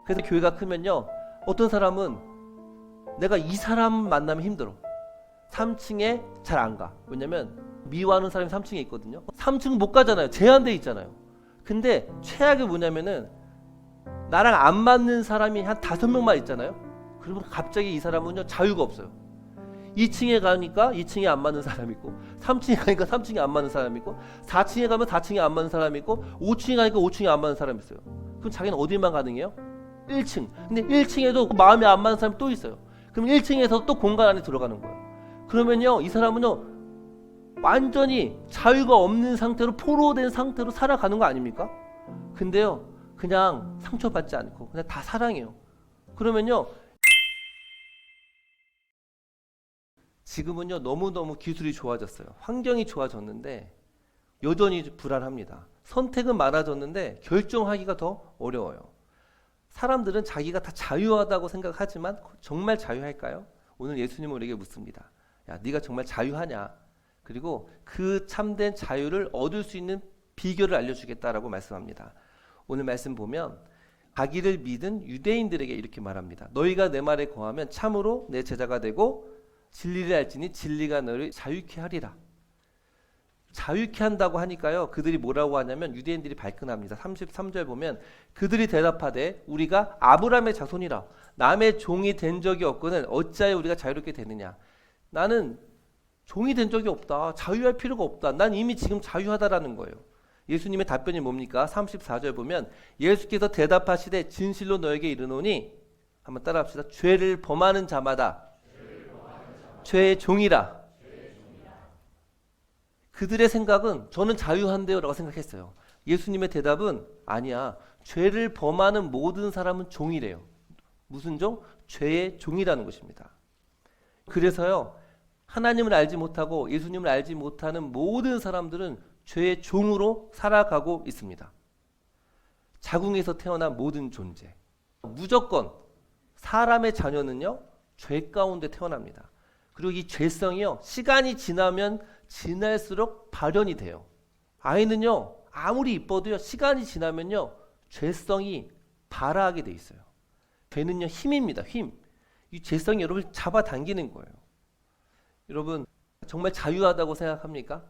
그래서 교회가 크면요, 어떤 사람은 내가 이 사람 만나면 힘들어. 3층에 잘 안 가. 왜냐면 미워하는 사람이 3층에 있거든요. 3층 못 가잖아요. 제한돼 있잖아요. 근데 최악이 뭐냐면은 나랑 안 맞는 사람이 한 5명만 있잖아요. 그러면 갑자기 이 사람은요, 자유가 없어요. 2층에 가니까 2층에 안 맞는 사람이 있고, 3층에 가니까 3층에 안 맞는 사람이 있고, 4층에 가면 4층에 안 맞는 사람이 있고, 5층에 가니까 5층에 안 맞는 사람이 있어요. 그럼 자기는 어디만 가능해요? 1층. 근데 1층에도 마음에 안 맞는 사람이 또 있어요. 그럼 1층에서 또 공간 안에 들어가는 거예요. 그러면요, 이 사람은요, 완전히 자유가 없는 상태로, 포로된 상태로 살아가는 거 아닙니까? 근데요, 그냥 상처받지 않고 그냥 다 사랑해요. 그러면요, 지금은요, 너무너무 기술이 좋아졌어요. 환경이 좋아졌는데 여전히 불안합니다. 선택은 많아졌는데 결정하기가 더 어려워요. 사람들은 자기가 다 자유하다고 생각하지만 정말 자유할까요? 오늘 예수님은 우리에게 묻습니다. 야, 네가 정말 자유하냐? 그리고 그 참된 자유를 얻을 수 있는 비결을 알려주겠다라고 말씀합니다. 오늘 말씀 보면 자기를 믿은 유대인들에게 이렇게 말합니다. 너희가 내 말에 거하면 참으로 내 제자가 되고 진리를 알지니 진리가 너를 자유케 하리라. 자유케 한다고 하니까요, 그들이 뭐라고 하냐면 유대인들이 발끈합니다. 33절 보면 그들이 대답하되 우리가 아브라함의 자손이라 남의 종이 된 적이 없거늘 어찌하여 우리가 자유롭게 되느냐. 나는 종이 된 적이 없다. 자유할 필요가 없다. 난 이미 지금 자유하다라는 거예요. 예수님의 답변이 뭡니까? 34절 보면 예수께서 대답하시되 진실로 너에게 이르노니, 한번 따라합시다. 죄를 범하는 자마다 죄의 종이라. 그들의 생각은 저는 자유한데요 라고 생각했어요. 예수님의 대답은 아니야. 죄를 범하는 모든 사람은 종이래요. 무슨 종? 죄의 종이라는 것입니다. 그래서요, 하나님을 알지 못하고 예수님을 알지 못하는 모든 사람들은 죄의 종으로 살아가고 있습니다. 자궁에서 태어난 모든 존재, 무조건 사람의 자녀는요, 죄 가운데 태어납니다. 그리고 이 죄성이요, 시간이 지나면 지날수록 발현이 돼요. 아이는요, 아무리 이뻐도요, 시간이 지나면요, 죄성이 발화하게 돼 있어요. 죄는요, 힘입니다. 힘. 이 죄성이 여러분을 잡아당기는 거예요. 여러분, 정말 자유하다고 생각합니까?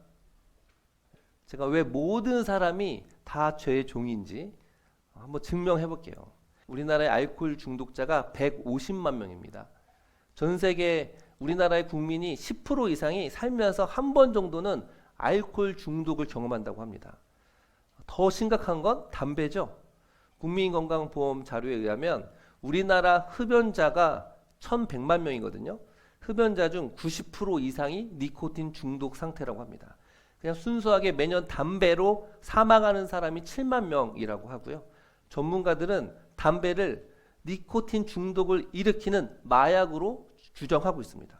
제가 왜 모든 사람이 다 죄의 종인지 한번 증명해 볼게요. 우리나라의 알코올 중독자가 150만 명입니다. 전 세계 우리나라의 국민이 10% 이상이 살면서 한 번 정도는 알코올 중독을 경험한다고 합니다. 더 심각한 건 담배죠. 국민건강보험 자료에 의하면 우리나라 흡연자가 1,100만 명이거든요. 흡연자 중 90% 이상이 니코틴 중독 상태라고 합니다. 그냥 순수하게 매년 담배로 사망하는 사람이 7만 명이라고 하고요. 전문가들은 담배를 니코틴 중독을 일으키는 마약으로 규정하고 있습니다.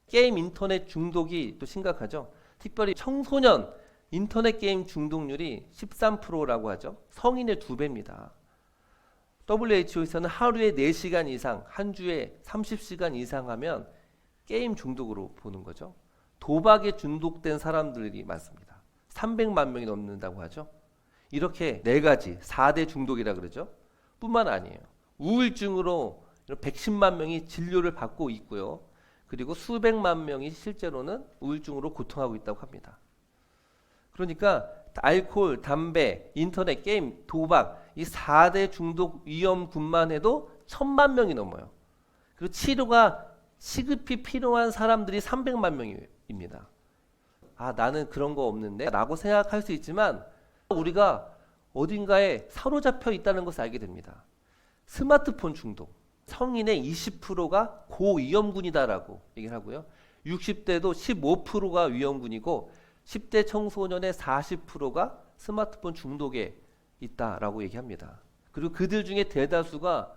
게임 인터넷 중독이 또 심각하죠. 특별히 청소년 인터넷 게임 중독률이 13%라고 하죠. 성인의 2배입니다. WHO에서는 하루에 4시간 이상, 한 주에 30시간 이상 하면 게임 중독으로 보는 거죠. 도박에 중독된 사람들이 많습니다. 300만 명이 넘는다고 하죠. 이렇게 4가지, 4대 중독이라 그러죠. 뿐만 아니에요. 우울증으로 110만 명이 진료를 받고 있고요. 그리고 수백만 명이 실제로는 우울증으로 고통하고 있다고 합니다. 그러니까 알코올, 담배, 인터넷, 게임, 도박 이 4대 중독 위험군만 해도 1,000만 명이 넘어요. 그리고 치료가 시급히 필요한 사람들이 300만 명입니다. 아, 나는 그런 거 없는데 라고 생각할 수 있지만 우리가 어딘가에 사로잡혀 있다는 것을 알게 됩니다. 스마트폰 중독. 성인의 20%가 고위험군이다라고 얘기를 하고요. 60대도 15%가 위험군이고 10대 청소년의 40%가 스마트폰 중독에 있다라고 얘기합니다. 그리고 그들 중에 대다수가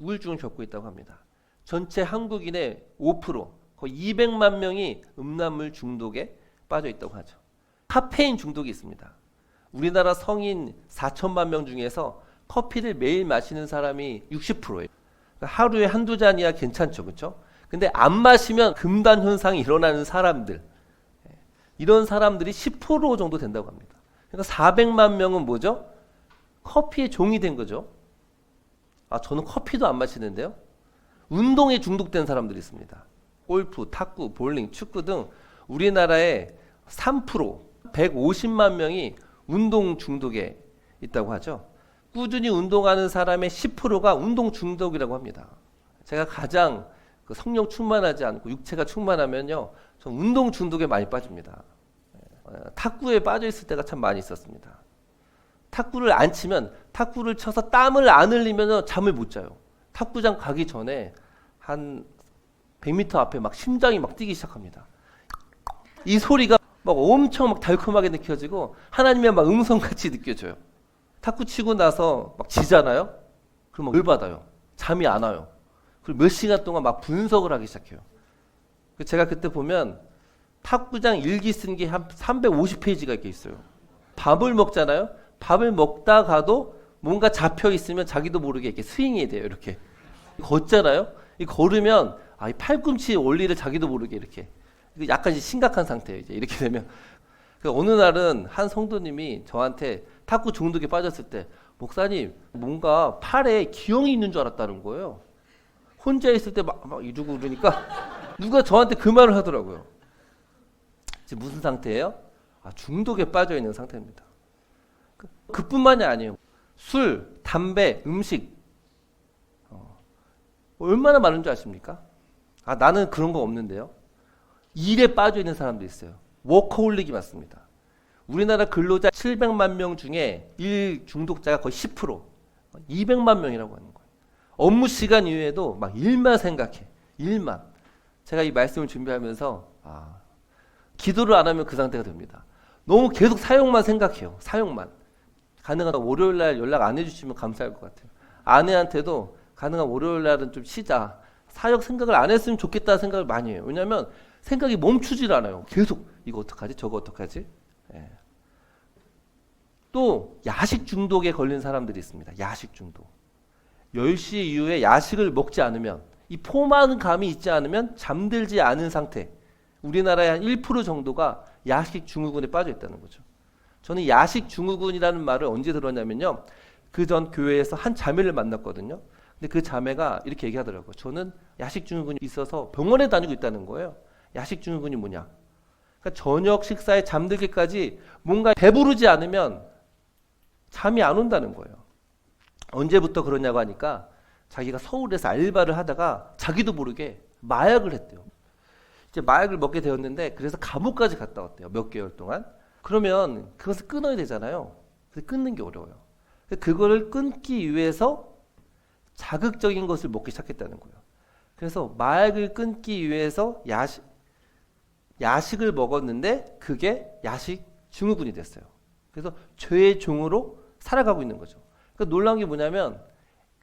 우울증을 겪고 있다고 합니다. 전체 한국인의 5%, 거의 200만 명이 음란물 중독에 빠져 있다고 하죠. 카페인 중독이 있습니다. 우리나라 성인 4천만 명 중에서 커피를 매일 마시는 사람이 60%예요. 하루에 한두 잔이야 괜찮죠, 그렇죠? 근데 안 마시면 금단 현상이 일어나는 사람들, 이런 사람들이 10% 정도 된다고 합니다. 그러니까 400만 명은 뭐죠? 커피의 종이 된 거죠. 저는 커피도 안 마시는데요. 운동에 중독된 사람들이 있습니다. 골프, 탁구, 볼링, 축구 등 우리나라의 3%, 150만 명이 운동 중독에 있다고 하죠. 꾸준히 운동하는 사람의 10%가 운동 중독이라고 합니다. 제가 가장 성령 충만하지 않고 육체가 충만하면요, 전 운동 중독에 많이 빠집니다. 탁구에 빠져 있을 때가 참 많이 있었습니다. 탁구를 안 치면, 탁구를 쳐서 땀을 안 흘리면 잠을 못 자요. 탁구장 가기 전에 한 100m 앞에 막 심장이 막 뛰기 시작합니다. 이 소리가 막 엄청 막 달콤하게 느껴지고 하나님의 막 음성같이 느껴져요. 탁구 치고 나서 막 지잖아요. 그러면 열받아요. 잠이 안 와요. 그리고 몇 시간 동안 막 분석을 하기 시작해요. 제가 그때 보면 탁구장 일기 쓴 게 한 350페이지가 이렇게 있어요. 밥을 먹잖아요. 밥을 먹다가도 뭔가 잡혀 있으면 자기도 모르게 이렇게 스윙이 돼요. 이렇게 걷잖아요. 이 걸으면 이 팔꿈치의 원리를 자기도 모르게 이렇게 약간 심각한 상태예요. 이제 이렇게 되면 어느 날은 한 성도님이 저한테 탁구 중독에 빠졌을 때, 목사님 뭔가 팔에 기형이 있는 줄 알았다는 거예요. 혼자 있을 때 막 이러고 그러니까 누가 저한테 그 말을 하더라고요. 지금 무슨 상태예요? 중독에 빠져 있는 상태입니다. 그뿐만이 아니에요. 술, 담배, 음식 얼마나 많은 줄 아십니까? 나는 그런 거 없는데요. 일에 빠져 있는 사람도 있어요. 워커홀릭이 많습니다. 우리나라 근로자 700만 명 중에 일 중독자가 거의 10%, 200만 명이라고 하는 거예요. 업무 시간 이외에도 막 일만 생각해. 일만. 제가 이 말씀을 준비하면서 기도를 안 하면 그 상태가 됩니다. 너무 계속 사역만 생각해요. 사역만. 가능하면 월요일 날 연락 안 해주시면 감사할 것 같아요. 아내한테도 가능한 월요일 날은 좀 쉬자. 사역 생각을 안 했으면 좋겠다 생각을 많이 해요. 왜냐하면 생각이 멈추질 않아요. 계속 이거 어떡하지? 저거 어떡하지? 예. 또 야식 중독에 걸린 사람들이 있습니다. 야식 중독. 10시 이후에 야식을 먹지 않으면, 이 포만감이 있지 않으면 잠들지 않은 상태. 우리나라의 한 1% 정도가 야식 증후군에 빠져 있다는 거죠. 저는 야식 증후군이라는 말을 언제 들었냐면요, 그 전 교회에서 한 자매를 만났거든요. 근데 그 자매가 이렇게 얘기하더라고요. 저는 야식 증후군이 있어서 병원에 다니고 있다는 거예요. 야식 증후군이 뭐냐? 그러니까 저녁 식사에 잠들기까지 뭔가 배부르지 않으면 잠이 안 온다는 거예요. 언제부터 그러냐고 하니까 자기가 서울에서 알바를 하다가 자기도 모르게 마약을 했대요. 이제 마약을 먹게 되었는데, 그래서 감옥까지 갔다 왔대요. 몇 개월 동안. 그러면 그것을 끊어야 되잖아요. 그래서 끊는 게 어려워요. 그거를 끊기 위해서 자극적인 것을 먹기 시작했다는 거예요. 그래서 마약을 끊기 위해서 야식을 먹었는데 그게 야식 증후군이 됐어요. 그래서 죄의 종으로 살아가고 있는 거죠. 그러니까 놀라운 게 뭐냐면,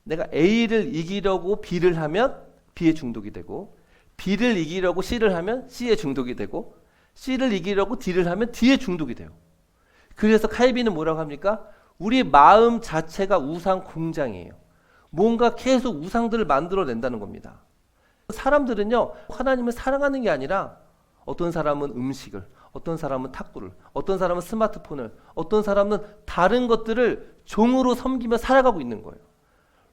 내가 A를 이기려고 B를 하면 B에 중독이 되고, B를 이기려고 C를 하면 C에 중독이 되고, C를 이기려고 D를 하면 D에 중독이 돼요. 그래서 칼빈은 뭐라고 합니까? 우리 마음 자체가 우상 공장이에요. 뭔가 계속 우상들을 만들어낸다는 겁니다. 사람들은요, 하나님을 사랑하는 게 아니라 어떤 사람은 음식을, 어떤 사람은 탁구를, 어떤 사람은 스마트폰을, 어떤 사람은 다른 것들을 종으로 섬기며 살아가고 있는 거예요.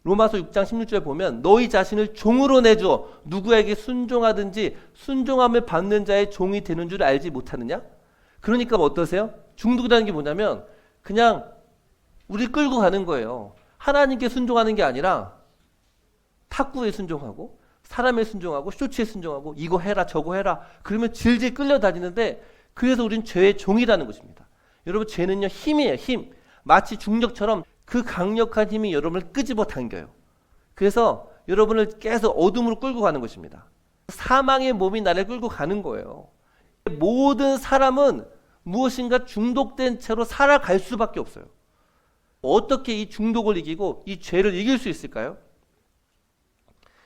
로마서 6장 16절에 보면 너희 자신을 종으로 내주어 누구에게 순종하든지 순종함을 받는 자의 종이 되는 줄 알지 못하느냐? 그러니까 어떠세요? 중독이라는 게 뭐냐면 그냥 우리 끌고 가는 거예요. 하나님께 순종하는 게 아니라 탁구에 순종하고 사람에 순종하고 쇼츠에 순종하고 이거 해라 저거 해라 그러면 질질 끌려다니는데, 그래서 우린 죄의 종이라는 것입니다. 여러분, 죄는요 힘이에요. 힘. 마치 중력처럼 그 강력한 힘이 여러분을 끄집어 당겨요. 그래서 여러분을 계속 어둠으로 끌고 가는 것입니다. 사망의 몸이 나를 끌고 가는 거예요. 모든 사람은 무엇인가 중독된 채로 살아갈 수밖에 없어요. 어떻게 이 중독을 이기고 이 죄를 이길 수 있을까요?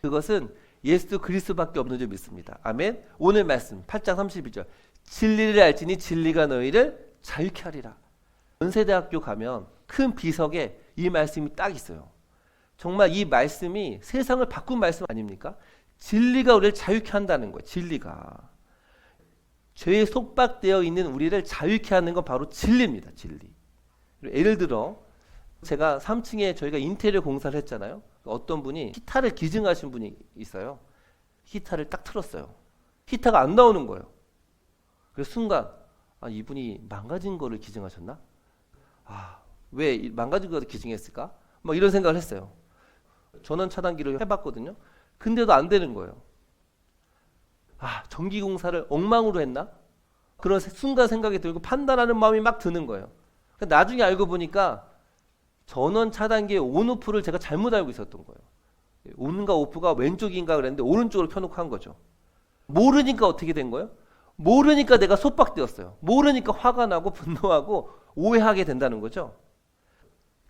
그것은 예수 그리스도밖에 없는 줄 믿습니다. 아멘. 오늘 말씀 8장 32절. 진리를 알지니 진리가 너희를 자유케 하리라. 연세대학교 가면 큰 비석에 이 말씀이 딱 있어요. 정말 이 말씀이 세상을 바꾼 말씀 아닙니까? 진리가 우리를 자유케 한다는 거예요. 진리가. 죄에 속박되어 있는 우리를 자유케 하는 건 바로 진리입니다. 진리. 예를 들어 제가 3층에 저희가 인테리어 공사를 했잖아요. 어떤 분이 히타를 기증하신 분이 있어요. 히타를 딱 틀었어요. 히타가 안 나오는 거예요. 그래서 순간 이분이 망가진 거를 기증하셨나? 왜 망가진 거를 기증했을까? 막 이런 생각을 했어요. 전원 차단기를 해봤거든요. 근데도 안 되는 거예요. 전기 공사를 엉망으로 했나? 그런 순간 생각이 들고 판단하는 마음이 막 드는 거예요. 나중에 알고 보니까 전원 차단기의 온오프를 제가 잘못 알고 있었던 거예요. 온과 오프가 왼쪽인가 그랬는데 오른쪽으로 켜놓고 한 거죠. 모르니까 어떻게 된 거예요? 모르니까 내가 속박되었어요. 모르니까 화가 나고 분노하고 오해하게 된다는 거죠.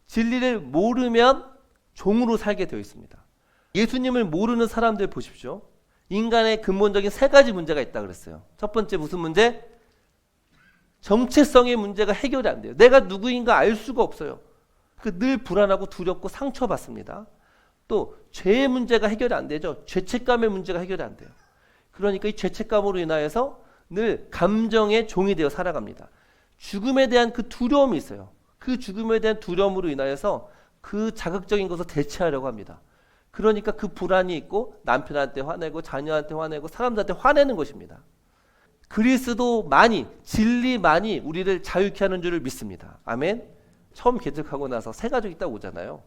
진리를 모르면 종으로 살게 되어 있습니다. 예수님을 모르는 사람들 보십시오. 인간의 근본적인 세 가지 문제가 있다 그랬어요. 첫 번째 무슨 문제? 정체성의 문제가 해결이 안 돼요. 내가 누구인가 알 수가 없어요. 늘 불안하고 두렵고 상처받습니다. 또 죄의 문제가 해결이 안 되죠. 죄책감의 문제가 해결이 안 돼요. 그러니까 이 죄책감으로 인하여서 늘 감정의 종이 되어 살아갑니다. 죽음에 대한 그 두려움이 있어요. 그 죽음에 대한 두려움으로 인하여서 그 자극적인 것을 대체하려고 합니다. 그러니까 그 불안이 있고 남편한테 화내고 자녀한테 화내고 사람들한테 화내는 것입니다. 그리스도만이, 진리만이 우리를 자유케 하는 줄을 믿습니다. 아멘. 처음 개척하고 나서 새가족이 딱 오잖아요.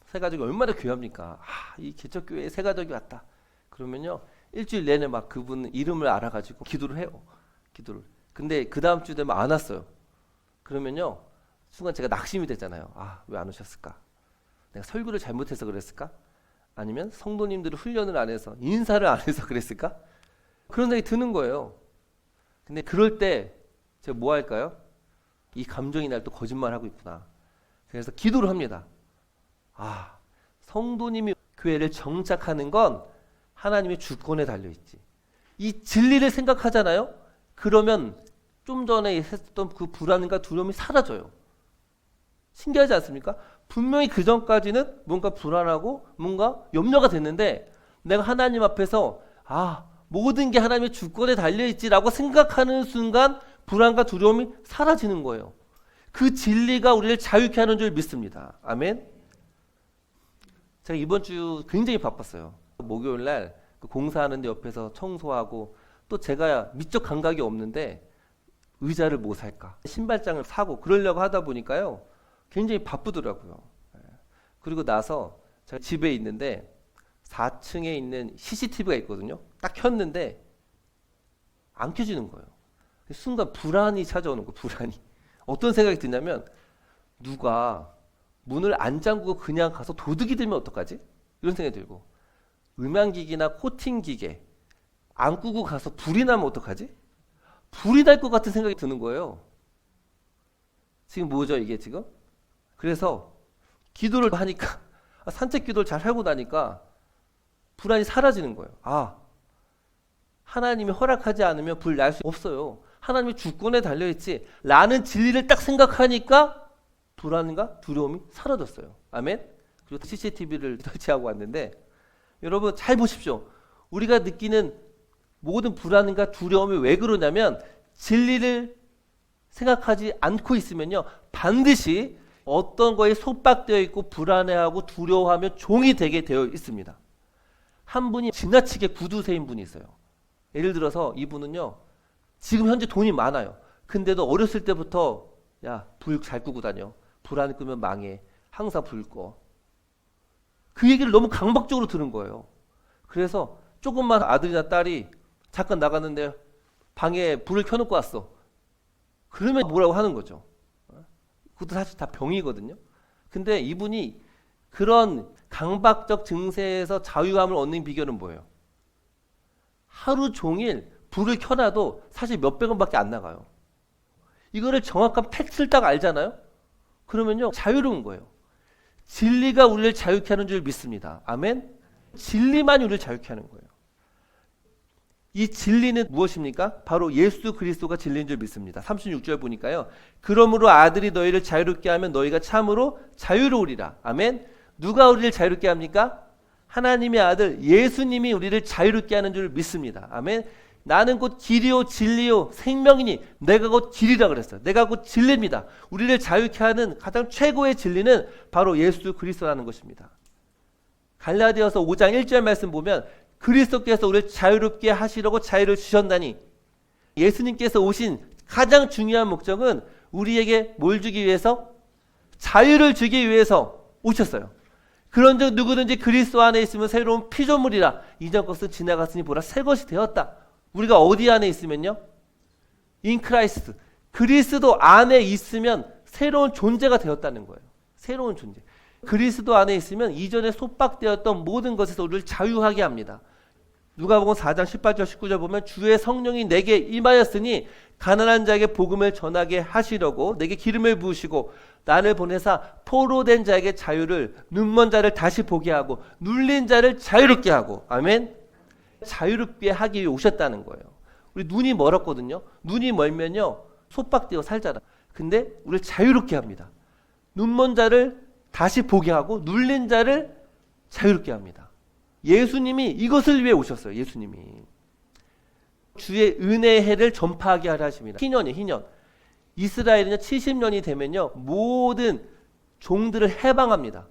새가족이 얼마나 귀합니까? 이 개척교회에 새가족이 왔다. 그러면요 일주일 내내 막 그분 이름을 알아가지고 기도를 해요. 기도를. 근데 그 다음 주 되면 안 왔어요. 그러면요 순간 제가 낙심이 되잖아요. 왜 안 오셨을까? 내가 설교를 잘못해서 그랬을까? 아니면 성도님들을 훈련을 안 해서 인사를 안 해서 그랬을까? 그런 생각이 드는 거예요. 근데 그럴 때 제가 뭐 할까요? 이 감정이 날 또 거짓말하고 있구나. 그래서 기도를 합니다. 성도님이 교회를 정착하는 건 하나님의 주권에 달려있지. 이 진리를 생각하잖아요. 그러면 좀 전에 했던 그 불안과 두려움이 사라져요. 신기하지 않습니까? 분명히 그 전까지는 뭔가 불안하고 뭔가 염려가 됐는데 내가 하나님 앞에서 모든 게 하나님의 주권에 달려있지라고 생각하는 순간 불안과 두려움이 사라지는 거예요. 그 진리가 우리를 자유케 하는 줄 믿습니다. 아멘. 제가 이번 주 굉장히 바빴어요. 목요일 날 공사하는데 옆에서 청소하고 또 제가 미적 감각이 없는데 의자를 뭐 살까? 신발장을 사고 그러려고 하다 보니까요. 굉장히 바쁘더라고요. 그리고 나서 제가 집에 있는데 4층에 있는 CCTV가 있거든요. 딱 켰는데 안 켜지는 거예요. 순간 불안이 찾아오는 거예요. 불안이. 어떤 생각이 드냐면 누가 문을 안 잠그고 그냥 가서 도둑이 들면 어떡하지? 이런 생각이 들고 음향기기나 코팅기계 안 끄고 가서 불이 나면 어떡하지? 불이 날 것 같은 생각이 드는 거예요. 지금 뭐죠 이게 지금? 그래서 기도를 하니까 산책 기도를 잘 하고 나니까 불안이 사라지는 거예요. 하나님이 허락하지 않으면 불 날 수 없어요. 하나님의 주권에 달려있지 라는 진리를 딱 생각하니까 불안과 두려움이 사라졌어요. 아멘. 그리고 CCTV를 설치하고 왔는데 여러분 잘 보십시오. 우리가 느끼는 모든 불안과 두려움이 왜 그러냐면 진리를 생각하지 않고 있으면요 반드시 어떤 거에 속박되어 있고 불안해하고 두려워하며 종이 되게 되어 있습니다. 한 분이 지나치게 구두쇠인 분이 있어요. 예를 들어서 이분은요 지금 현재 돈이 많아요. 근데도 어렸을 때부터 불 잘 끄고 다녀. 불 안 끄면 망해. 항상 불 꺼. 그 얘기를 너무 강박적으로 들은 거예요. 그래서 조금만 아들이나 딸이 잠깐 나갔는데 방에 불을 켜놓고 왔어. 그러면 뭐라고 하는 거죠. 그것도 사실 다 병이거든요. 근데 이분이 그런 강박적 증세에서 자유함을 얻는 비결은 뭐예요? 하루 종일 불을 켜놔도 사실 몇백 원밖에 안 나가요. 이거를 정확한 팩트를 딱 알잖아요. 그러면요 자유로운 거예요. 진리가 우리를 자유케 하는 줄 믿습니다. 아멘. 진리만이 우리를 자유케 하는 거예요. 이 진리는 무엇입니까? 바로 예수 그리스도가 진리인 줄 믿습니다. 36절 보니까요. 그러므로 아들이 너희를 자유롭게 하면 너희가 참으로 자유로우리라. 아멘. 누가 우리를 자유롭게 합니까? 하나님의 아들 예수님이 우리를 자유롭게 하는 줄 믿습니다. 아멘. 나는 곧 길이요 진리요 생명이니 내가 곧 길이라 그랬어요. 내가 곧 진리입니다. 우리를 자유케 하는 가장 최고의 진리는 바로 예수 그리스도라는 것입니다. 갈라디아서 5장 1절 말씀 보면 그리스도께서 우리를 자유롭게 하시려고 자유를 주셨나니, 예수님께서 오신 가장 중요한 목적은 우리에게 뭘 주기 위해서? 자유를 주기 위해서 오셨어요. 그런즉 누구든지 그리스도 안에 있으면 새로운 피조물이라, 이전 것은 지나갔으니 보라 새 것이 되었다. 우리가 어디 안에 있으면요? In Christ, 그리스도 안에 있으면 새로운 존재가 되었다는 거예요. 새로운 존재. 그리스도 안에 있으면 이전에 속박되었던 모든 것에서 우리를 자유하게 합니다. 누가복음 4장 18절 19절 보면 주의 성령이 내게 임하였으니 가난한 자에게 복음을 전하게 하시려고 내게 기름을 부으시고 나를 보내사 포로된 자에게 자유를, 눈먼 자를 다시 보게 하고 눌린 자를 자유롭게 하고, 아멘. 자유롭게 하기 위해 오셨다는 거예요. 우리 눈이 멀었거든요. 눈이 멀면요 속박되어 살잖아. 근데 우리를 자유롭게 합니다. 눈먼 자를 다시 보게 하고 눌린 자를 자유롭게 합니다. 예수님이 이것을 위해 오셨어요. 예수님이 주의 은혜의 해를 전파하게 하려 하십니다. 희년이에요. 희년. 이스라엘은요 70년이 되면요 모든 종들을 해방합니다.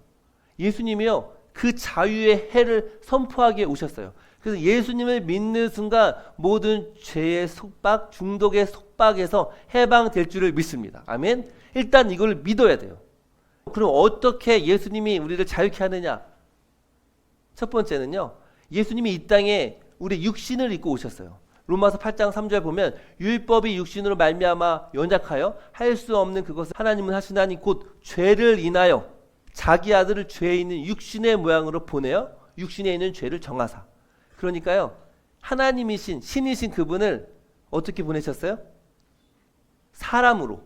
예수님이요 그 자유의 해를 선포하게 오셨어요. 그래서 예수님을 믿는 순간 모든 죄의 속박, 중독의 속박에서 해방될 줄을 믿습니다. 아멘. 일단 이걸 믿어야 돼요. 그럼 어떻게 예수님이 우리를 자유케 하느냐? 첫 번째는요, 예수님이 이 땅에 우리 육신을 입고 오셨어요. 로마서 8장 3절 보면 율법이 육신으로 말미암아 연약하여 할 수 없는 그것을 하나님은 하시나니 곧 죄를 인하여 자기 아들을 죄에 있는 육신의 모양으로 보내어 육신에 있는 죄를 정하사. 그러니까요 하나님이신 신이신 그분을 어떻게 보내셨어요? 사람으로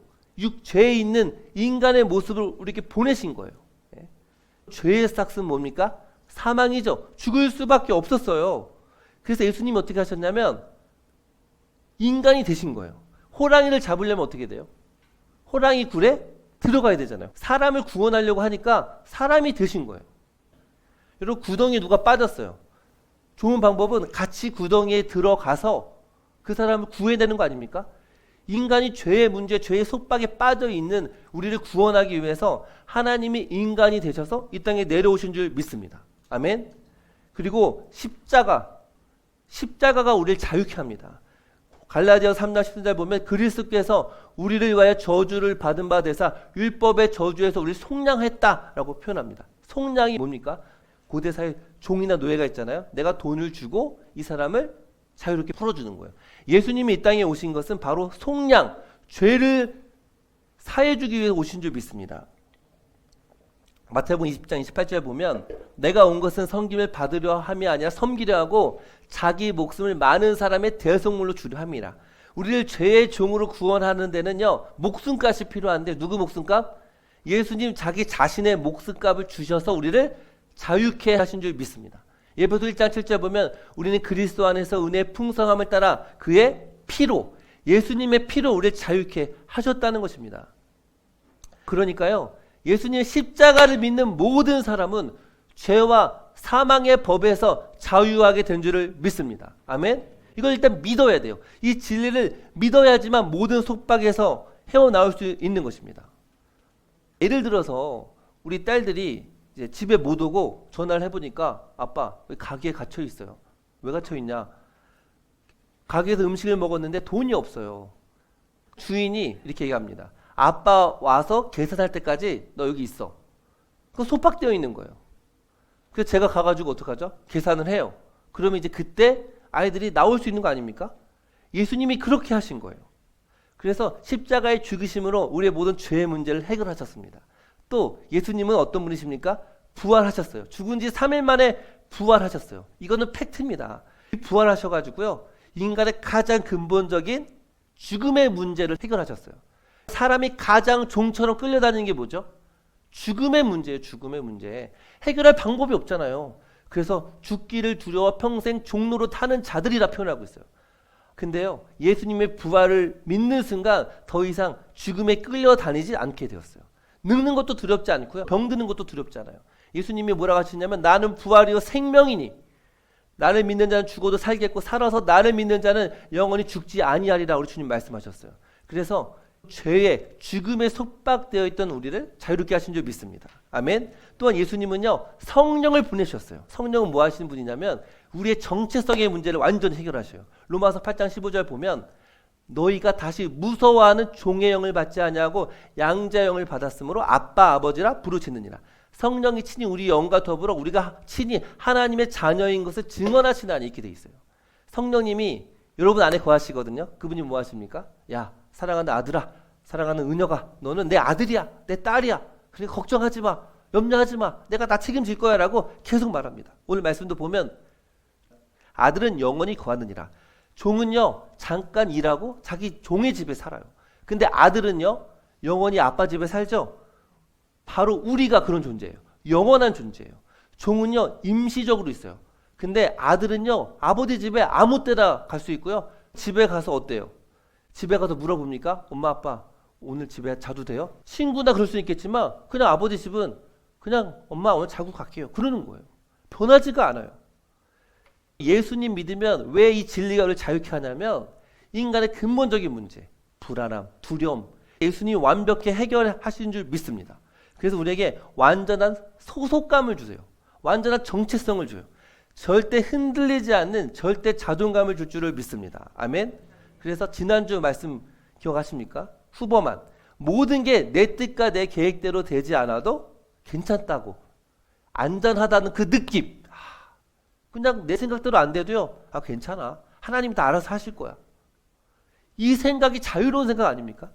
죄에 있는 인간의 모습을 우리에게 보내신 거예요. 죄의 삭은 뭡니까? 사망이죠. 죽을 수밖에 없었어요. 그래서 예수님이 어떻게 하셨냐면 인간이 되신 거예요. 호랑이를 잡으려면 어떻게 돼요? 호랑이 굴에 들어가야 되잖아요. 사람을 구원하려고 하니까 사람이 되신 거예요. 여러분 구덩이에 누가 빠졌어요. 좋은 방법은 같이 구덩이에 들어가서 그 사람을 구해내는 거 아닙니까? 인간이 죄의 문제, 죄의 속박에 빠져 있는 우리를 구원하기 위해서 하나님이 인간이 되셔서 이 땅에 내려오신 줄 믿습니다. 아멘. 그리고 십자가가 우리를 자유케 합니다. 갈라디아서 3장 10절 보면 그리스도께서 우리를 위하여 저주를 받은 바 되사 율법의 저주에서 우리를 속량했다라고 표현합니다. 속량이 뭡니까? 고대사회 종이나 노예가 있잖아요. 내가 돈을 주고 이 사람을 자유롭게 풀어주는 거예요. 예수님이 이 땅에 오신 것은 바로 속량, 죄를 사해주기 위해 오신 줄 믿습니다. 마태복음 20장 28절 보면 내가 온 것은 섬김을 받으려 함이 아니라 섬기려 하고 자기 목숨을 많은 사람의 대속물로 주려 함이라. 우리를 죄의 종으로 구원하는 데는요 목숨값이 필요한데 누구 목숨값? 예수님 자기 자신의 목숨값을 주셔서 우리를 자유케 하신 줄 믿습니다. 예배소 1장 7절 보면 우리는 그리스도 안에서 은혜의 풍성함을 따라 그의 피로, 예수님의 피로 우리를 자유케 하셨다는 것입니다. 그러니까요 예수님의 십자가를 믿는 모든 사람은 죄와 사망의 법에서 자유하게 된 줄을 믿습니다. 아멘. 이걸 일단 믿어야 돼요. 이 진리를 믿어야지만 모든 속박에서 헤어나올 수 있는 것입니다. 예를 들어서 우리 딸들이 이제 집에 못 오고 전화를 해보니까 아빠 왜 가게에 갇혀 있어요. 왜 갇혀 있냐? 가게에서 음식을 먹었는데 돈이 없어요. 주인이 이렇게 얘기합니다. 아빠 와서 계산할 때까지 너 여기 있어. 그거 속박되어 있는 거예요. 그래서 제가 가가지고 어떡하죠? 계산을 해요. 그러면 이제 그때 아이들이 나올 수 있는 거 아닙니까? 예수님이 그렇게 하신 거예요. 그래서 십자가의 죽으심으로 우리의 모든 죄의 문제를 해결하셨습니다. 또 예수님은 어떤 분이십니까? 부활하셨어요. 죽은 지 3일 만에 부활하셨어요. 이거는 팩트입니다. 부활하셔가지고요 인간의 가장 근본적인 죽음의 문제를 해결하셨어요. 사람이 가장 종처럼 끌려다니는 게 뭐죠? 죽음의 문제예요. 죽음의 문제. 해결할 방법이 없잖아요. 그래서 죽기를 두려워 평생 종로로 타는 자들이라 표현하고 있어요. 근데요 예수님의 부활을 믿는 순간 더 이상 죽음에 끌려다니지 않게 되었어요. 늙는 것도 두렵지 않고요 병드는 것도 두렵지 않아요. 예수님이 뭐라고 하시냐면 나는 부활이요 생명이니 나를 믿는 자는 죽어도 살겠고 살아서 나를 믿는 자는 영원히 죽지 아니하리라 우리 주님 말씀하셨어요. 그래서 죄에 죽음에 속박되어 있던 우리를 자유롭게 하신 줄 믿습니다. 아멘. 또한 예수님은요 성령을 보내셨어요. 성령은 뭐 하시는 분이냐면 우리의 정체성의 문제를 완전히 해결하셔요. 로마서 8장 15절 보면 너희가 다시 무서워하는 종의 영을 받지 아니하고 양자의 영을 받았으므로 아빠 아버지라 부르짖느니라. 성령이 친히 우리 영과 더불어 우리가 친히 하나님의 자녀인 것을 증언하시나니 이렇게 돼 있어요. 성령님이 여러분 안에 거하시거든요. 그분이 뭐 하십니까? 야 사랑하는 아들아, 사랑하는 은혁아, 너는 내 아들이야, 내 딸이야. 그러니까 걱정하지 마, 염려하지 마, 내가 다 책임질 거야 라고 계속 말합니다. 오늘 말씀도 보면 아들은 영원히 거하느니라. 종은요 잠깐 일하고 자기 종의 집에 살아요. 근데 아들은요 영원히 아빠 집에 살죠. 바로 우리가 그런 존재예요. 영원한 존재예요. 종은요 임시적으로 있어요. 근데 아들은요 아버지 집에 아무 때나 갈 수 있고요. 집에 가서 어때요? 집에 가서 물어봅니까? 엄마 아빠 오늘 집에 자도 돼요? 친구나 그럴 수 있겠지만 그냥 아버지 집은 그냥 엄마 오늘 자고 갈게요 그러는 거예요. 변하지가 않아요. 예수님 믿으면 왜 이 진리가 우리를 자유케 하냐면 인간의 근본적인 문제, 불안함, 두려움, 예수님이 완벽히 해결하신 줄 믿습니다. 그래서 우리에게 완전한 소속감을 주세요. 완전한 정체성을 줘요. 절대 흔들리지 않는 절대 자존감을 줄 줄을 믿습니다. 아멘. 그래서 지난주 말씀 기억하십니까? 후보만 모든 게 내 뜻과 내 계획대로 되지 않아도 괜찮다고 안전하다는 그 느낌. 그냥 내 생각대로 안 돼도요. 아 괜찮아. 하나님이 다 알아서 하실 거야. 이 생각이 자유로운 생각 아닙니까?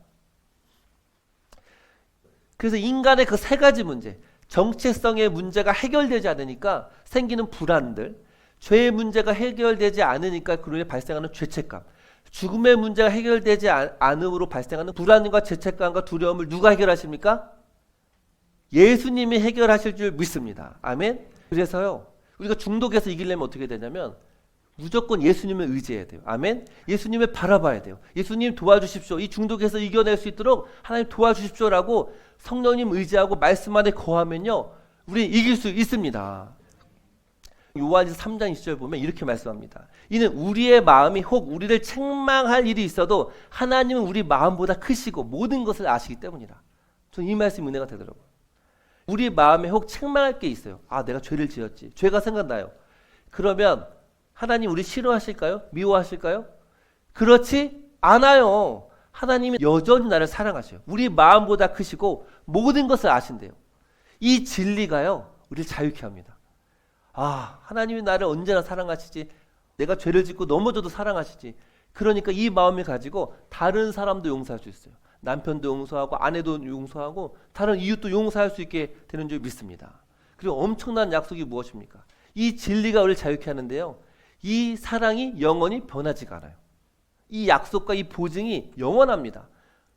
그래서 인간의 그 세 가지 문제, 정체성의 문제가 해결되지 않으니까 생기는 불안들, 죄의 문제가 해결되지 않으니까 그로 인해 발생하는 죄책감, 죽음의 문제가 해결되지 않음으로 발생하는 불안과 죄책감과 두려움을 누가 해결하십니까? 예수님이 해결하실 줄 믿습니다. 아멘. 그래서요. 우리가 중독에서 이기려면 어떻게 되냐면 무조건 예수님을 의지해야 돼요. 아멘. 예수님을 바라봐야 돼요. 예수님 도와주십시오. 이 중독에서 이겨낼 수 있도록 하나님 도와주십시오라고 성령님 의지하고 말씀 안에 거하면요. 우리 이길 수 있습니다. 요한일서 3장 20절 보면 이렇게 말씀합니다. 이는 우리의 마음이 혹 우리를 책망할 일이 있어도 하나님은 우리 마음보다 크시고 모든 것을 아시기 때문이라. 저는 이 말씀이 은혜가 되더라고요. 우리 마음에 혹 책망할 게 있어요. 아 내가 죄를 지었지. 죄가 생각나요. 그러면 하나님 우리 싫어하실까요? 미워하실까요? 그렇지 않아요. 하나님이 여전히 나를 사랑하셔요. 우리 마음보다 크시고 모든 것을 아신대요. 이 진리가요. 우리를 자유케 합니다. 아 하나님이 나를 언제나 사랑하시지. 내가 죄를 짓고 넘어져도 사랑하시지. 그러니까 이 마음을 가지고 다른 사람도 용서할 수 있어요. 남편도 용서하고 아내도 용서하고 다른 이웃도 용서할 수 있게 되는 줄 믿습니다. 그리고 엄청난 약속이 무엇입니까? 이 진리가 우리를 자유케 하는데요. 이 사랑이 영원히 변하지가 않아요. 이 약속과 이 보증이 영원합니다.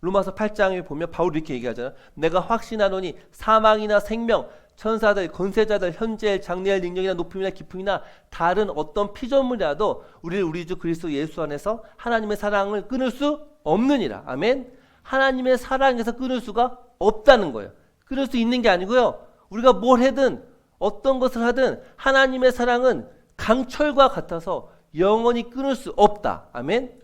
로마서 8장에 보면 바울이 이렇게 얘기하잖아요. 내가 확신하노니 사망이나 생명, 천사들, 권세자들, 현재 장래의 능력이나 높음이나 깊음이나 다른 어떤 피조물이라도 우리를 우리 주 그리스도 예수 안에서 하나님의 사랑을 끊을 수 없느니라. 아멘. 하나님의 사랑에서 끊을 수가 없다는 거예요. 끊을 수 있는 게 아니고요. 우리가 뭘 하든 어떤 것을 하든 하나님의 사랑은 강철과 같아서 영원히 끊을 수 없다. 아멘.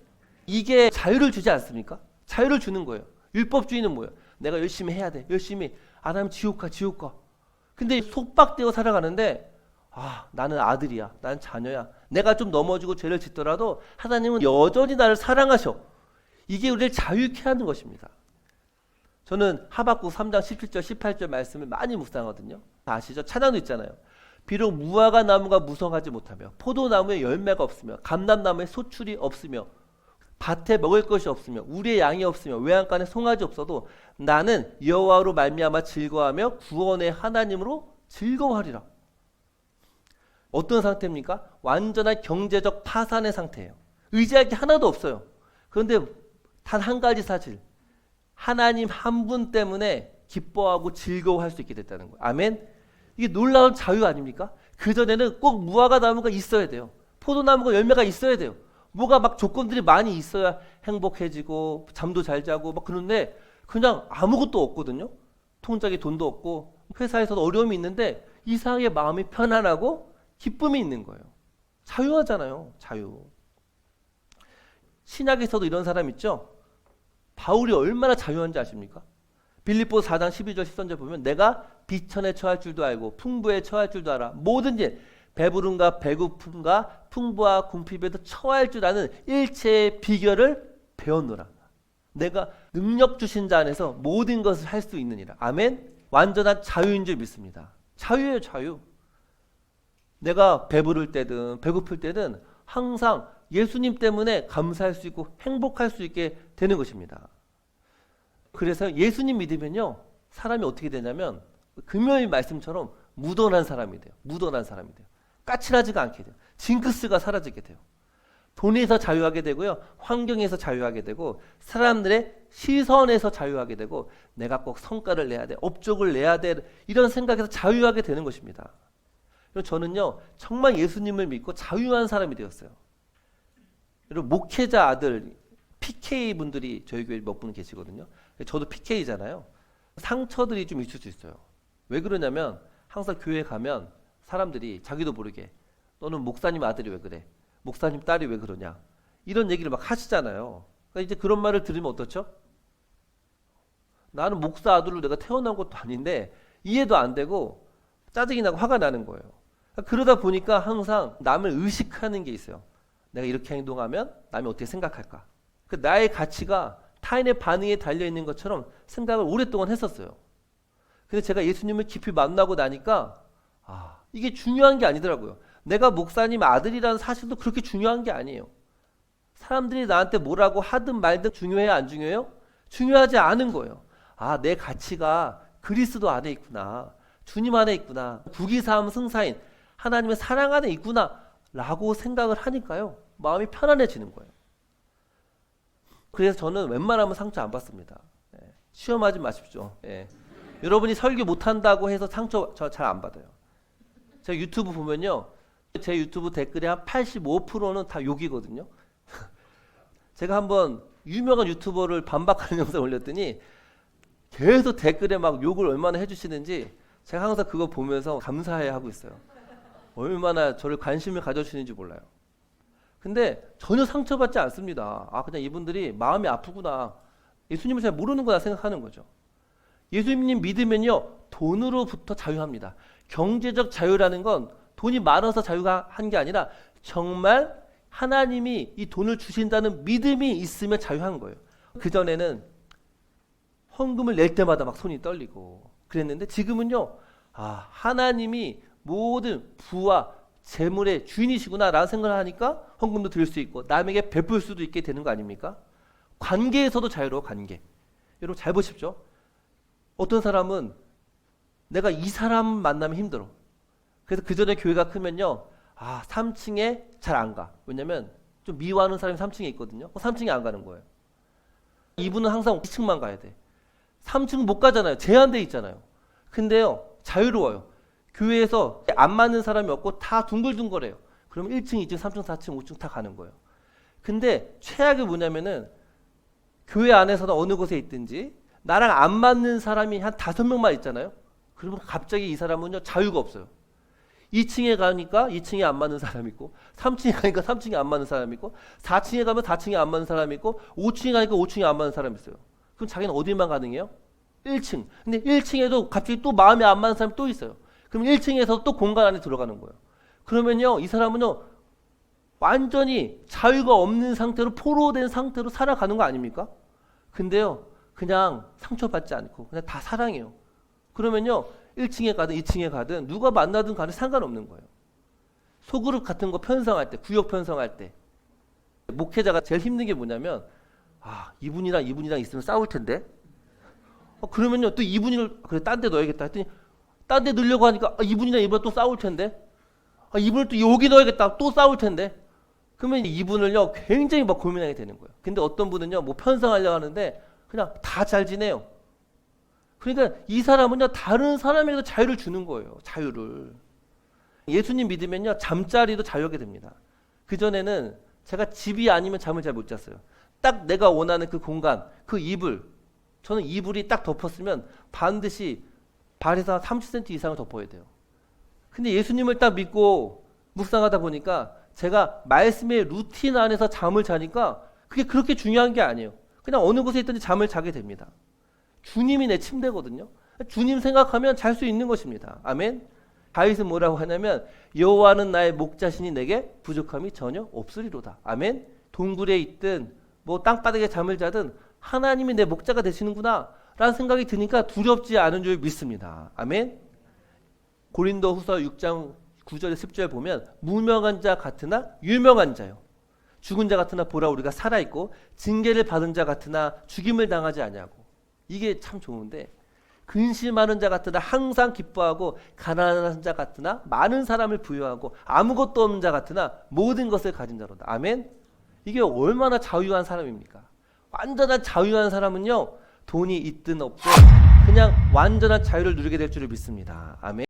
이게 자유를 주지 않습니까? 자유를 주는 거예요. 율법주의는 뭐예요? 내가 열심히 해야 돼. 열심히 안 하면 지옥 가. 근데 속박되어 살아가는데 아 나는 아들이야. 난 자녀야. 내가 좀 넘어지고 죄를 짓더라도 하나님은 여전히 나를 사랑하셔. 이게 우리를 자유케 하는 것입니다. 저는 하박국 3장 17절 18절 말씀을 많이 묵상하거든요. 다 아시죠? 찬양도 있잖아요. 비록 무화과 나무가 무성하지 못하며 포도나무에 열매가 없으며 감람나무에 소출이 없으며 밭에 먹을 것이 없으며 우리의 양이 없으며 외양간에 송아지 없어도 나는 여호와로 말미암아 즐거워하며 구원의 하나님으로 즐거워하리라. 어떤 상태입니까? 완전한 경제적 파산의 상태예요. 의지할 게 하나도 없어요. 그런데 단 한 가지 사실, 하나님 한 분 때문에 기뻐하고 즐거워할 수 있게 됐다는 거예요. 아멘. 이게 놀라운 자유 아닙니까? 그전에는 꼭 무화과 나무가 있어야 돼요. 포도나무가 열매가 있어야 돼요. 뭐가 막 조건들이 많이 있어야 행복해지고 잠도 잘 자고 막 그런데 그냥 아무것도 없거든요. 통장에 돈도 없고 회사에서도 어려움이 있는데 이상하게 마음이 편안하고 기쁨이 있는 거예요. 자유하잖아요. 자유. 신약에서도 이런 사람 있죠? 바울이 얼마나 자유한지 아십니까? 빌립보서 4장 12절 13절 보면 내가 비천에 처할 줄도 알고 풍부에 처할 줄도 알아. 뭐든지 배부름과 배고픔과 풍부와 궁핍에도 처할 줄 아는 일체의 비결을 배웠노라. 내가 능력 주신 자 안에서 모든 것을 할 수 있느니라. 아멘. 완전한 자유인 줄 믿습니다. 자유예요, 자유. 내가 배부를 때든 배고플 때든 항상 예수님 때문에 감사할 수 있고 행복할 수 있게 되는 것입니다. 그래서 예수님 믿으면요, 사람이 어떻게 되냐면 금요일 말씀처럼 무던한 사람이 돼요. 무던한 사람이 돼요. 까칠하지가 않게 돼요. 징크스가 사라지게 돼요. 돈에서 자유하게 되고요, 환경에서 자유하게 되고, 사람들의 시선에서 자유하게 되고, 내가 꼭 성과를 내야 돼, 업적을 내야 돼, 이런 생각에서 자유하게 되는 것입니다. 저는요, 정말 예수님을 믿고 자유한 사람이 되었어요. 여러분, 목회자 아들 PK 분들이 저희 교회에 몇 분 계시거든요. 저도 PK잖아요. 상처들이 좀 있을 수 있어요. 왜 그러냐면 항상 교회 가면 사람들이 자기도 모르게 너는 목사님 아들이 왜 그래? 목사님 딸이 왜 그러냐? 이런 얘기를 막 하시잖아요. 그러니까 이제 그런 말을 들으면 어떻죠? 나는 목사 아들로 내가 태어난 것도 아닌데 이해도 안 되고 짜증이 나고 화가 나는 거예요. 그러다 보니까 항상 남을 의식하는 게 있어요. 내가 이렇게 행동하면 남이 어떻게 생각할까? 그 나의 가치가 타인의 반응에 달려있는 것처럼 생각을 오랫동안 했었어요. 근데 제가 예수님을 깊이 만나고 나니까 이게 중요한 게 아니더라고요. 내가 목사님 아들이라는 사실도 그렇게 중요한 게 아니에요. 사람들이 나한테 뭐라고 하든 말든 중요해요, 안 중요해요? 중요하지 않은 거예요. 내 가치가 그리스도 안에 있구나. 주님 안에 있구나. 국위사함 승사인 하나님의 사랑 안에 있구나 라고 생각을 하니까요, 마음이 편안해지는 거예요. 그래서 저는 웬만하면 상처 안 받습니다. 시험하지 마십시오. 여러분이 설교 못한다고 해서 상처 저 잘 안 받아요. 제가 유튜브 보면요, 제 유튜브 댓글의 한 85%는 다 욕이거든요. 제가 한번 유명한 유튜버를 반박하는 영상 올렸더니 계속 댓글에 막 욕을 얼마나 해주시는지 제가 항상 그거 보면서 감사해 하고 있어요. 얼마나 저를 관심을 가져주시는지 몰라요. 근데 전혀 상처받지 않습니다. 그냥 이분들이 마음이 아프구나, 예수님을 잘 모르는구나 생각하는 거죠. 예수님 믿으면요, 돈으로부터 자유합니다. 경제적 자유라는 건 돈이 많아서 자유가 한 게 아니라 정말 하나님이 이 돈을 주신다는 믿음이 있으면 자유한 거예요. 그전에는 헌금을 낼 때마다 막 손이 떨리고 그랬는데 지금은요, 하나님이 모든 부와 재물의 주인이시구나 라는 생각을 하니까 헌금도 드릴 수 있고 남에게 베풀 수도 있게 되는 거 아닙니까? 관계에서도 자유로워. 관계. 여러분 잘 보십시오. 어떤 사람은 내가 이 사람 만나면 힘들어. 그래서 그 전에 교회가 크면요, 3층에 잘 안 가. 왜냐면 좀 미워하는 사람이 3층에 있거든요. 3층에 안 가는 거예요. 이분은 항상 2층만 가야 돼. 3층 못 가잖아요. 제한돼 있잖아요. 근데요, 자유로워요. 교회에서 안 맞는 사람이 없고 다 둥글둥글해요. 그러면 1층, 2층, 3층, 4층, 5층 다 가는 거예요. 근데 최악이 뭐냐면은 교회 안에서는 어느 곳에 있든지 나랑 안 맞는 사람이 한 5명만 있잖아요. 그러면 갑자기 이 사람은요, 자유가 없어요. 2층에 가니까 2층에 안 맞는 사람이 있고, 3층에 가니까 3층에 안 맞는 사람이 있고, 4층에 가면 4층에 안 맞는 사람이 있고, 5층에 가니까 5층에 안 맞는 사람이 있어요. 그럼 자기는 어디만 가능해요? 1층. 근데 1층에도 갑자기 또 마음에 안 맞는 사람이 또 있어요. 그럼 1층에서 또 공간 안에 들어가는 거예요. 그러면요, 이 사람은요, 완전히 자유가 없는 상태로, 포로된 상태로 살아가는 거 아닙니까? 근데요, 그냥 상처받지 않고 그냥 다 사랑해요. 그러면요, 1층에 가든 2층에 가든 누가 만나든 간에 상관없는 거예요. 소그룹 같은 거 편성할 때, 구역 편성할 때 목회자가 제일 힘든 게 뭐냐면, 이분이랑 있으면 싸울 텐데, 그러면요, 또 이분을 그래 딴 데 넣어야겠다 했더니 딴 데 넣으려고 하니까 이분이랑 이분 또 싸울 텐데, 이분을 또 여기 넣어야겠다, 또 싸울 텐데, 그러면 이분을요 굉장히 막 고민하게 되는 거예요. 근데 어떤 분은요, 뭐 편성하려고 하는데 그냥 다 잘 지내요. 그러니까 이 사람은요, 다른 사람에게도 자유를 주는 거예요. 자유를. 예수님 믿으면요, 잠자리도 자유하게 됩니다. 그전에는 제가 집이 아니면 잠을 잘 못 잤어요. 딱 내가 원하는 그 공간, 그 이불, 저는 이불이 딱 덮었으면 반드시 발에서 30cm 이상을 덮어야 돼요. 근데 예수님을 딱 믿고 묵상하다 보니까 제가 말씀의 루틴 안에서 잠을 자니까 그게 그렇게 중요한 게 아니에요. 그냥 어느 곳에 있든지 잠을 자게 됩니다. 주님이 내 침대거든요. 주님 생각하면 잘 수 있는 것입니다. 아멘. 다윗은 뭐라고 하냐면 여호와는 나의 목자시니 내게 부족함이 전혀 없으리로다. 아멘. 동굴에 있든 뭐 땅바닥에 잠을 자든 하나님이 내 목자가 되시는구나 라는 생각이 드니까 두렵지 않은 줄 믿습니다. 아멘. 고린도후서 6장 9절에 10절 보면 무명한 자 같으나 유명한 자요. 죽은 자 같으나 보라 우리가 살아있고 징계를 받은 자 같으나 죽임을 당하지 아니하고. 이게 참 좋은데 근심하는 자 같으나 항상 기뻐하고 가난한 자 같으나 많은 사람을 부여하고 아무것도 없는 자 같으나 모든 것을 가진 자로다. 아멘. 이게 얼마나 자유한 사람입니까? 완전한 자유한 사람은요 돈이 있든 없든 그냥 완전한 자유를 누리게 될 줄을 믿습니다. 아멘.